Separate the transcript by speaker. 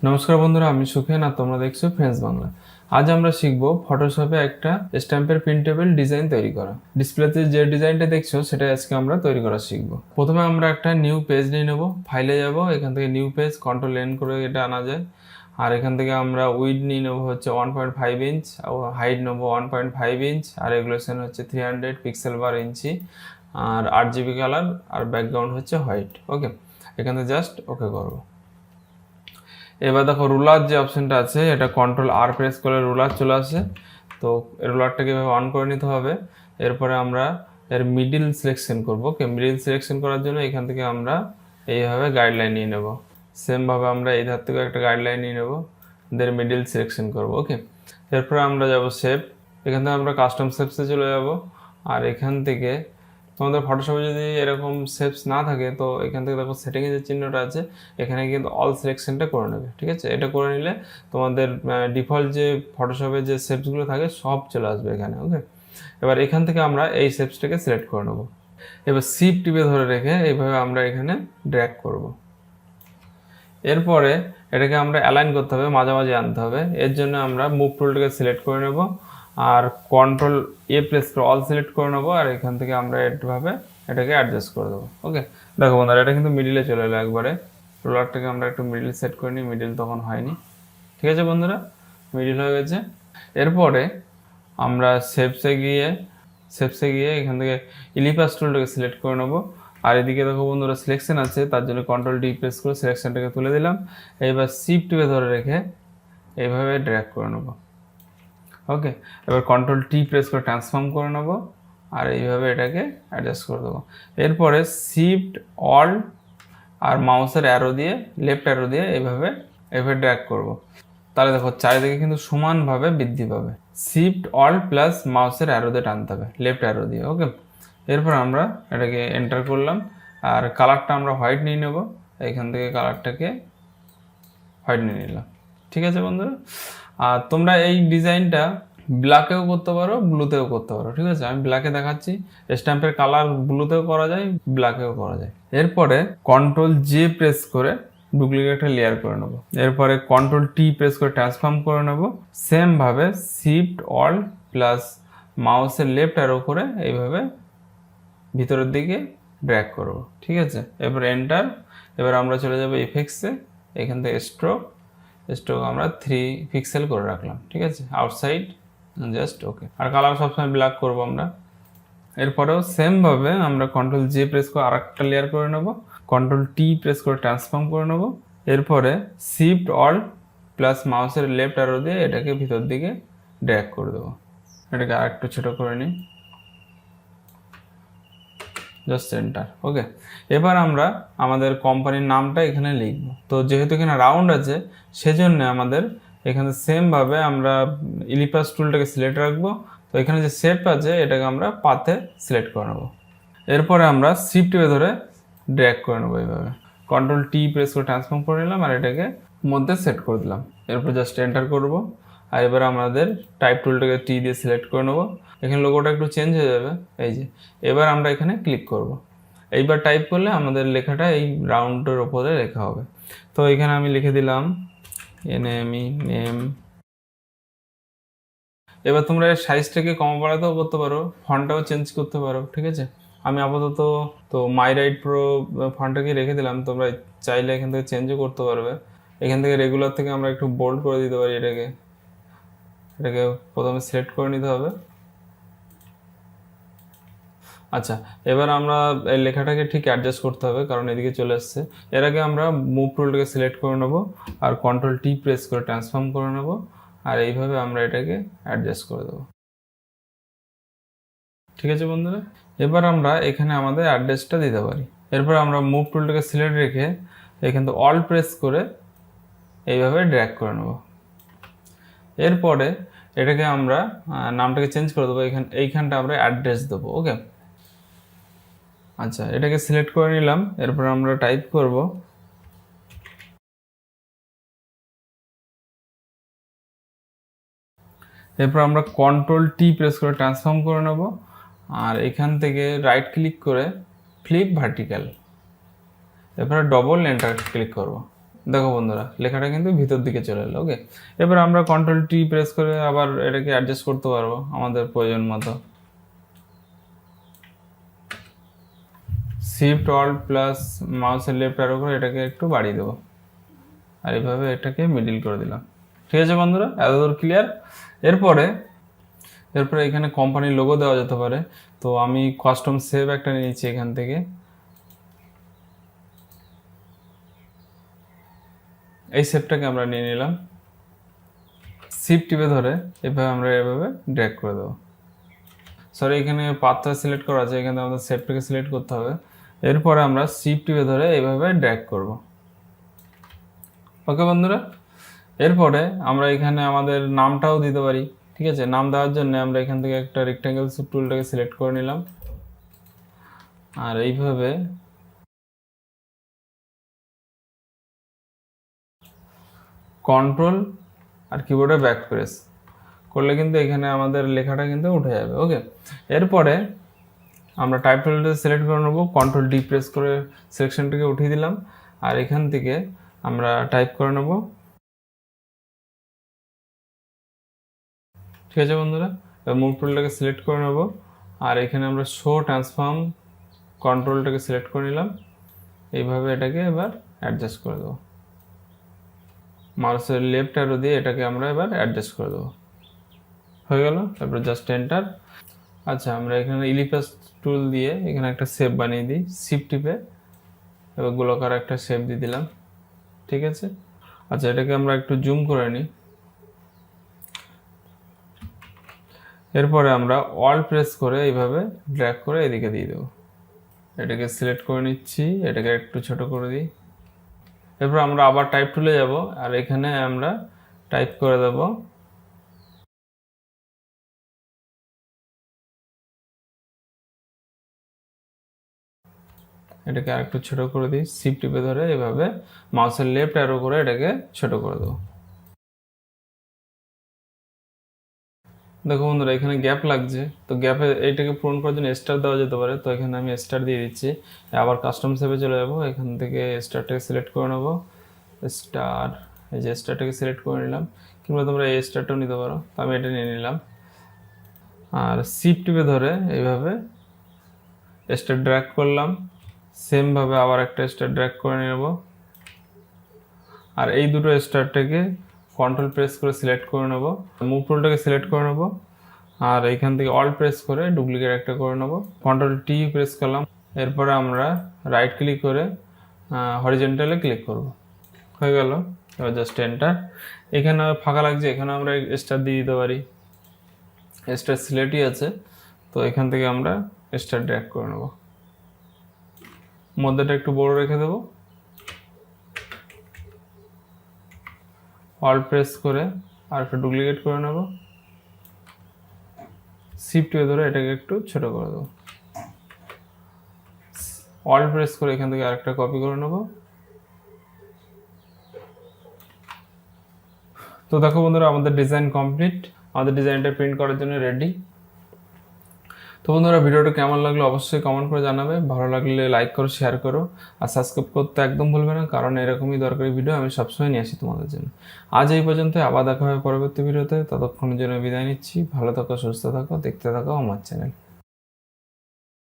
Speaker 1: নমস্কার বন্ধুরা, আমি সুখেন আর তোমরা দেখছো ফ্রেন্ডস বাংলা। আজ আমরা শিখব ফটোশপে একটা স্ট্যাম্পের প্রিন্টেবল ডিজাইন তৈরি করা। ডিসপ্লেতে যে ডিজাইনটা দেখছো সেটাই আজকে আমরা তৈরি করা শিখব। প্রথমে আমরা একটা নিউ পেজ নিয়ে নেব, ফাইলে যাব, এখান থেকে নিউ পেজ কন্ট্রোল এন করে এটা আনা যায়। আর এখান থেকে আমরা উইড নিয়ে নেবো হচ্ছে 1.5 ইঞ্চ, হাইট নেবো 1.5 ইঞ্চ, আর রেগুলেশন হচ্ছে 300 পিক্সেল পার ইঞ্চি, আর 8 GB কালার, আর ব্যাকগ্রাউন্ড হচ্ছে হোয়াইট। ওকে, এখান থেকে জাস্ট ওকে করবো। এবার দেখো রুলার যে অপশনটা আছে, এটা কন্ট্রোল আর প্রেস করলে রুলার চলে আসে। তো রুলারটাকে এভাবে অন করে নিতে হবে। এরপরে আমরা এর মিডিল সিলেকশন করব। ওকে, মিডিল সিলেকশন করার জন্য এখান থেকে আমরা এইভাবে গাইডলাইন নিয়ে নেব। সেমভাবে আমরা এই ধার থেকে একটা গাইডলাইন নিয়ে নেব, দের মিডিল সিলেকশন করব। ওকে, এরপরে আমরা যাব শেপ। এখান থেকে আমরা কাস্টম শেপসে চলে যাব। আর এখান থেকে তোমাদের ফটোশপে যদি এরকম শেপস না থাকে তো এখান থেকে দেখো সেটিংয়ে যে চিহ্নটা আছে এখানে কিন্তু অল সিলেকশনটা করে নেবে। ঠিক আছে, এটা করে নিলে তোমাদের ডিফল্ট যে ফটোশপে যে শেপসগুলো থাকে সব চলে আসবে এখানে। ওকে, এবার এখান থেকে আমরা এই শেপসটাকে সিলেক্ট করে নেব। এবার শিফট টিপে ধরে রেখে এইভাবে আমরা এখানে ড্র্যাগ করব। এরপরে এটাকে আমরা অ্যালাইন করতে হবে, মাঝামাঝি আনতে হবে। এর জন্য আমরা মুভ টুলটাকে সিলেক্ট করে নেব আর কন্ট্রোল এ প্রেস করে অল সিলেক্ট করে নেবো, আর এখান থেকে আমরা এইভাবে এটাকে অ্যাডজাস্ট করে দেবো। ওকে, দেখো বন্ধুরা এটা কিন্তু মিডিলে চলে এলো একবারে। রোলারটাকে আমরা একটু মিডিল সেট করে নিই, মিডিল তখন হয়নি। ঠিক আছে বন্ধুরা, মিডিল হয়ে গেছে। এরপরে আমরা শেপসে গিয়ে এখান থেকে ইলিপাস টুলটাকে সিলেক্ট করে নেবো। আর এদিকে দেখো বন্ধুরা সিলেকশন আছে, তার জন্য কন্ট্রোল ডি প্রেস করে সিলেকশনটাকে তুলে দিলাম। এইবার শিফট টিপে ধরে রেখে এইভাবে ড্র্যাগ করে নেবো। ওকে, এবার কন্ট্রোল টি প্রেস করে ট্রান্সফর্ম করে নেবো আর এইভাবে এটাকে অ্যাডজাস্ট করে দেবো। এরপরে শিফট অল্ট আর মাউসের অ্যারো দিয়ে, লেফট অ্যারো দিয়ে এইভাবে ড্র্যাগ করব। তাহলে দেখো চারিদিকে কিন্তু সমানভাবে বৃদ্ধি পাবে। শিফট অল্ট প্লাস মাউসের অ্যারো দিয়ে টানতে হবে, লেফট অ্যারো দিয়ে। ওকে, এরপর আমরা এটাকে এন্টার করলাম আর কালারটা আমরা হোয়াইট নিয়ে নেব। এখান থেকে কালারটাকে হোয়াইট নিয়ে নিলাম। ঠিক আছে বন্ধুরা, আর তোমরা এই ডিজাইনটা ব্ল্যাকেও করতে পারো, ব্লুতেও করতে পারো। ঠিক আছে, আমি ব্ল্যাকে দেখাচ্ছি। স্ট্যাম্পের কালার ব্লুতেও করা যায়, ব্ল্যাকেও করা যায়। এরপরে কন্ট্রোল জে প্রেস করে ডুপ্লিকেট একটা লেয়ার করে নেবো। এরপরে কন্ট্রোল টি প্রেস করে ট্রান্সফর্ম করে নেবো। সেম ভাবে শিফট অল্ট প্লাস মাউসের লেফট অ্যারো করে এইভাবে ভিতরের দিকে ড্র্যাগ করবো। ঠিক আছে, এবার এন্টার। এবার আমরা চলে যাবো ইফেক্টসে, এখান থেকে স্ট্রোক আমরা 3 পিক্সেল করে রাখলাম। ঠিক আছে, আউটসাইড জাস্ট ওকে। আর কালার সবসময় ব্ল্যাক করবো আমরা। এরপরেও সেমভাবে আমরা কন্ট্রোল জে প্রেস করে আরেকটা লেয়ার করে নেব, কন্ট্রোল টি প্রেস করে ট্রান্সফর্ম করে নেব। এরপরে শিফট অল্ট প্লাস মাউসের লেফট অ্যারো দিয়ে এটাকে ভিতর দিকে ড্র্যাগ করে দেবো। এটাকে আরেকটু ছোটো করে নিই, জাস্ট সেন্টার। ওকে, এবার আমরা আমাদের কোম্পানির নামটা এখানে লিখব। তো যেহেতু এখানে রাউন্ড আছে সেজন্য আমাদের এখানে সেমভাবে আমরা ইলিপাস টুলটাকে সিলেক্ট রাখবো। তো এখানে যে শেপ আছে এটাকে আমরা পাথে সিলেক্ট করে নেবো। এরপরে আমরা শিফট টিপে ধরে ড্র্যাগ করে নেবো এইভাবে। কন্ট্রোল টি প্রেস করে ট্রান্সফর্ম করে নিলাম আর এটাকে মধ্যে সেট করে দিলাম। এরপর জাস্ট এন্টার করব। আর এবার আমাদের টাইপ টুলটাকে টি দিয়ে সিলেক্ট করে নেবো। এখানে লোগোটা একটু চেঞ্জ হয়ে যাবে, এই যে। এবার আমরা এখানে ক্লিক করব। এইবার টাইপ করলে আমাদের লেখাটা এই রাউন্ডের ওপরে লেখা হবে। তো এখানে আমি লিখে দিলাম এনএমই নেম। এবার তোমরা এর সাইজটাকে কম বাড়াতেও করতে পারো, ফন্টটাও চেঞ্জ করতে পারো। ঠিক আছে, আমি আপাতত তো মাই রাইট প্রো ফন্টটাকে রেখে দিলাম, তোমরা চাইলে এখান থেকে চেঞ্জও করতে পারবে। এখান থেকে রেগুলার থেকে আমরা একটু বোল্ড করে দিতে পারি। এটাকে প্রথমে সিলেক্ট করে নিতে হবে। আচ্ছা, এবার আমরা এই লেখাটাকে ঠিক অ্যাডজাস্ট করতে হবে কারণ এদিকে চলে আসছে। এর আগে আমরা মুভ টুলটাকে সিলেক্ট করে নেব আর কন্ট্রোল টি প্রেস করে ট্রান্সফর্ম করে নেব আর এইভাবে আমরা এটাকে অ্যাডজাস্ট করে দেবো। ঠিক আছে বন্ধুরা, এবার আমরা এখানে আমাদের অ্যাড্রেসটা দিতে পারি। এরপর আমরা মুভ টুলটাকে সিলেক্ট রেখে এখান থেকে অল প্রেস করে এইভাবে ড্র্যাগ করে নেব। এরপরে এটাকে আমরা নামটাকে চেঞ্জ করে দেবো, এইখানটা আমরা অ্যাড্রেস দেবো। ওকে, আচ্ছা এটাকে সিলেক্ট করে নিলাম। এরপর আমরা টাইপ করব এরপর আমরা কন্ট্রোল টি প্রেস করে ট্রান্সফর্ম করে নেব আর এখান থেকে রাইট ক্লিক করে ফ্লিপ ভার্টিক্যাল। এরপরে ডবল এন্টার ক্লিক করব। দেখো বন্ধুরা লেখাটা কিন্তু ভিতর দিকে চলে এলো। ওকে, এবার আমরা কন্ট্রোল টি প্রেস করে আবার এটাকে অ্যাডজাস্ট করতে পারবো আমাদের প্রয়োজন মতো। শিফট অল্ট প্লাস মাউসের লেফট অ্যারো করে এটাকে একটু বাড়িয়ে দেবো, আর এইভাবে এটাকে মিডিল করে দিলাম। ঠিক আছে বন্ধুরা, এতদূর ক্লিয়ার? এরপরে এখানে কোম্পানির লোগো দেওয়া যেতে পারে, তো আমি কাস্টম সেভ একটা নিয়েছি এখান থেকে। এই সেভটাকে আমরা নিয়ে নিলাম, শিফট টিপে ধরে এভাবে ড্র্যাগ করে দেবো। সরি, এখানে পাথটা সিলেক্ট করা আছে, এখানে আমাদের সেভটাকে সিলেক্ট করতে হবে। এরপরে আমরা শিফট টিপে ধরে এইভাবে ড্র্যাগ করব। ওকে বন্ধুরা, এরপরে আমরা এখানে আমাদের নামটাও দিতে পারি। ঠিক আছে, নাম দেওয়ার জন্য আমরা এখান থেকে একটা রেক্ট্যাঙ্গেল টুলটাকে সিলেক্ট করে নিলাম, আর এইভাবে কন্ট্রোল আর কিবোর্ডে ব্যাক প্রেস করলে কিন্তু এখানে আমাদের লেখাটা কিন্তু উঠে যাবে। ওকে, এরপরে আমরা টাইপ টুলটা সিলেক্ট করে নেবো, কন্ট্রোল ডি প্রেস করে সিলেকশনটাকে উঠিয়ে দিলাম, আর এখান থেকে আমরা টাইপ করে নেব। ঠিক আছে বন্ধুরা, এবার মুভ টুলটাকে সিলেক্ট করে নেব, আর এখানে আমরা শো ট্রান্সফর্ম কন্ট্রোলটাকে সিলেক্ট করে নিলাম। এইভাবে এটাকে এবার অ্যাডজাস্ট করে দেবো, মাউসের লেফট অ্যারো দিয়ে এটাকে আমরা এবার অ্যাডজাস্ট করে দেবো। হয়ে গেল, তারপর জাস্ট এন্টার। আচ্ছা, আমরা এখানে ইলিপাস টুল দিয়ে এখানে একটা শেপ বানিয়ে দিই, শিফট টিপে এবার গোলাকার একটা শেপ দিয়ে দিলাম। ঠিক আছে, আচ্ছা এটাকে আমরা একটু জুম করে নিই। এরপরে আমরা অল প্রেস করে এইভাবে ড্র্যাগ করে এদিকে দিয়ে দেবো। এটাকে সিলেক্ট করে নিচ্ছি, এটাকে একটু ছোট করে দিই। এরপর আমরা আবার টাইপ টুলে যাব, আর এখানে আমরা টাইপ করে দেব এটাকে আর একটু ছোট করে দিই, শিফট টিপে ধরে এভাবে মাউসের লেফট অ্যারো করে এটাকে ছোট করে দেবো। দেখো বন্ধুরা এখানে গ্যাপ লাগছে, তো গ্যাপে এইটাকে পূরণ করার জন্য স্টার দেওয়া যেতে পারে, তো এখানে আমি স্টার দিয়ে দিচ্ছি। আবার কাস্টম সেভে চলে যাবো, এখান থেকে স্টারটাকে সিলেক্ট করে নেবো, স্টার, এই যে স্টারটাকে সিলেক্ট করে নিলাম, কিংবা তোমরা এই স্টারটাও নিতে পারো, তো আমি এটা নিয়ে নিলাম। আর শিফট টিপে ধরে এইভাবে স্টার ড্র্যাগ করলাম, সেমভাবে আবার একটা স্টার ড্র্যাগ করে নেব, আর এই দুটো স্টারটাকে কন্ট্রোল প্রেস করে সিলেক্ট করে নেব, মুভ টুলটাকে সিলেক্ট করে নেব, আর এইখান থেকে অল প্রেস করে ডুপ্লিকেট একটা করে নেব, কন্ট্রোল টি প্রেস করলাম। এরপরে আমরা রাইট ক্লিক করে হরিজেন্টালে ক্লিক করব। হয়ে গেল, এবার জাস্ট এন্টার। এখানে ফাঁকা লাগছে, এখানে আমরা স্টার দিয়ে দিতে পারি, স্টার সিলেক্টই আছে, তো এখান থেকে আমরা স্টার ড্র্যাগ করে নেব, মধ্যেটা একটু বড় রেখে দেবো, অল প্রেস করে আর একটা ডুপ্লিকেট করে নেব, শিফট ধরে এটাকে একটু ছোট করে দেবো, অল প্রেস করে এখান থেকে আরেকটা কপি করে নেব। তো দেখো বন্ধুরা আমাদের ডিজাইন কমপ্লিট, আমাদের ডিজাইনটা প্রিন্ট করার জন্য রেডি। তো বন্ধুরা ভিডিওটা কেমন লাগলো অবশ্যই কমেন্ট করে জানাবে, ভালো লাগলে লাইক করো, শেয়ার করো, আর সাবস্ক্রাইব করতে একদম ভুলবে না, কারণ এরকমই দরকারি ভিডিও আমি সবসময় নিয়ে আসি তোমাদের জন্য। আজ এই পর্যন্ত, আবার দেখা হবে পরবর্তী ভিডিওতে, ততক্ষণের জন্য বিদায় নিচ্ছি। ভালো থাকো, সুস্থ থাকো, দেখতে থাকো আমার চ্যানেল।